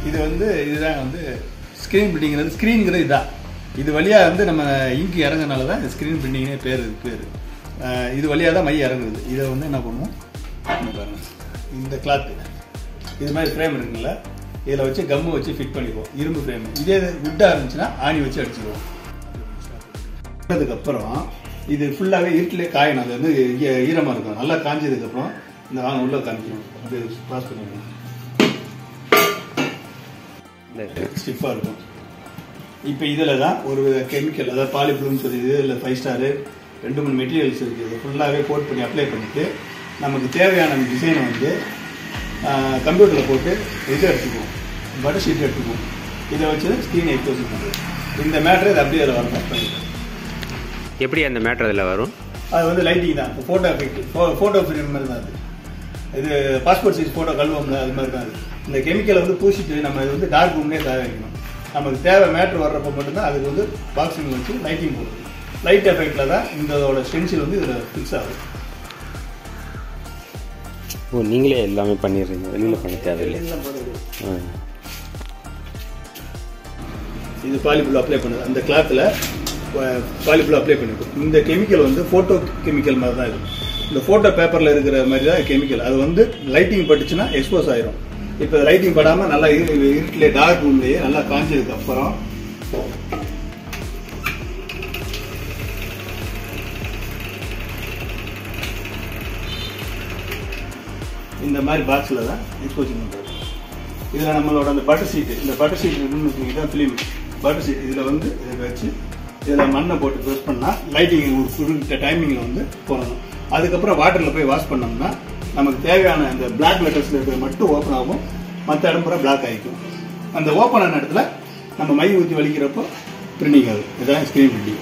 இது வந்து இதுதான் வந்து ஸ்க்ரீன் பிரிண்டிங்கிறது. ஸ்க்ரீனுங்கிறது இதுதான். இது வழியாக வந்து நம்ம இங்கு இறங்குறதுனால தான் ஸ்க்ரீன் பிரிண்டிங்னே பேர். இது வழியாக தான் மை இறங்குறது. இதை வந்து என்ன பண்ணுவோம், இந்த கிளாத்து இது மாதிரி ஃப்ரேம் இருக்குங்கள, இதில் வச்சு கம்மு வச்சு ஃபிட் பண்ணிக்குவோம். இரும்பு ஃப்ரேம். இதே வுட்டாக இருந்துச்சுன்னா ஆணி வச்சு அடிச்சுக்குவோம். அதுக்கப்புறம் இது ஃபுல்லாகவே இருட்டிலே காயணும். அது வந்து ஈரமாக இருக்கும். நல்லா காஞ்சதுக்கப்புறம் இந்த வாங்க உள்ளே காமிக்கணும். அது பாஸ் பண்ணிக்கணும். ஸ்டிஃபாக இருக்கும். இப்போ இதில் தான் ஒரு கெமிக்கல், அதாவது பாலிப்ளூன்னு சொல்லிது, இல்லை 5 ஸ்டாரு 2-3 மெட்டீரியல்ஸ் இருக்குது. இதை ஃபுல்லாகவே கோட் பண்ணி அப்ளை பண்ணிவிட்டு நமக்கு தேவையான டிசைனை வந்து கம்ப்யூட்டரில் போட்டு இது எடுத்துக்குவோம், பட்டர் ஷீட் எடுத்துக்குவோம். இதை வச்சு ஸ்க்ரீனை எக்ஸ்போஸ் பண்ணுறது. இந்த மேட்ரு இது அப்படியே அதில் வரணும். பண்ணிக்கலாம். எப்படி அந்த மேட்ரு அதில் வரும்? அது வந்து லைட்டிங் தான். ஃபோட்டோ எஃபெக்ட், ஃபோட்டோ ஃப்ரேம் மாதிரி தான் அது. இது பாஸ்போர்ட் சைஸ் ஃபோட்டோ கழுவோம்ல, அது மாதிரி தான் அது. இந்த கெமிக்கலை வந்து பூசிட்டு நம்ம இது வந்து டார்க் ரூம்லேயே தயார் வைக்கணும். நமக்கு தேவை மேட்ரு வர்றப்போ மட்டும்தான் அதுக்கு வந்து பாக்ஸிங் வச்சு லைட்டிங் போடுறது. லைட் எஃபெக்டில் தான் இதோட ஸ்டென்சில் வந்து இதில் ஃபிக்ஸ் ஆகும். ஓ, நீங்களே எல்லாமே பண்ணிடுறீங்க, வெளியில் பண்ண தேவையில்லை. இது பாலிபுல் அப்ளை பண்ணுது. அந்த கிளாத்தில் பாலிபுல் அப்ளை பண்ணிக்கும். இந்த கெமிக்கல் வந்து ஃபோட்டோ கெமிக்கல் மாதிரி தான் இருக்கும். இந்த ஃபோட்டோ பேப்பரில் இருக்கிற மாதிரி தான் கெமிக்கல். அது வந்து லைட்டிங் பட்டுச்சுன்னா எக்ஸ்போஸ் ஆயிரும். இப்போ லைட்டிங் படாமல் நல்லா இருட்டிலே டார்க் ரூம்லேயே நல்லா காஞ்சதுக்கு அப்புறம் இந்த மாதிரி பாக்ஸில் தான் எக்ஸ்போசிங் பண்ணுறது. இதில் நம்மளோட அந்த பட்டர் ஷீட்டு, இந்த பட்டர் ஷீட் இருக்குன்னு தான் ஃபிலிம் பட்டர் ஷீட். இதில் வந்து இதை வச்சு இதில் மண்ணை போட்டு ப்ரெஸ் பண்ணால் லைட்டிங் ஒரு குறிப்பிட்ட டைமிங்கில் வந்து போடணும். அதுக்கப்புறம் வாட்டரில் போய் வாஷ் பண்ணோம்னா நமக்கு தேவையான அந்த பிளாக் லெட்டர்ஸில் இருக்கிற மட்டும் ஓப்பன் ஆகும், மற்ற இடம் பூரா பிளாக் ஆகிக்கும். அந்த ஓப்பன் ஆன இடத்துல நம்ம மை ஊற்றி வலிக்கிறப்போ பிரிண்டிங் ஆகுது. இதுதான் ஸ்க்ரீன் பிரிண்டிங்.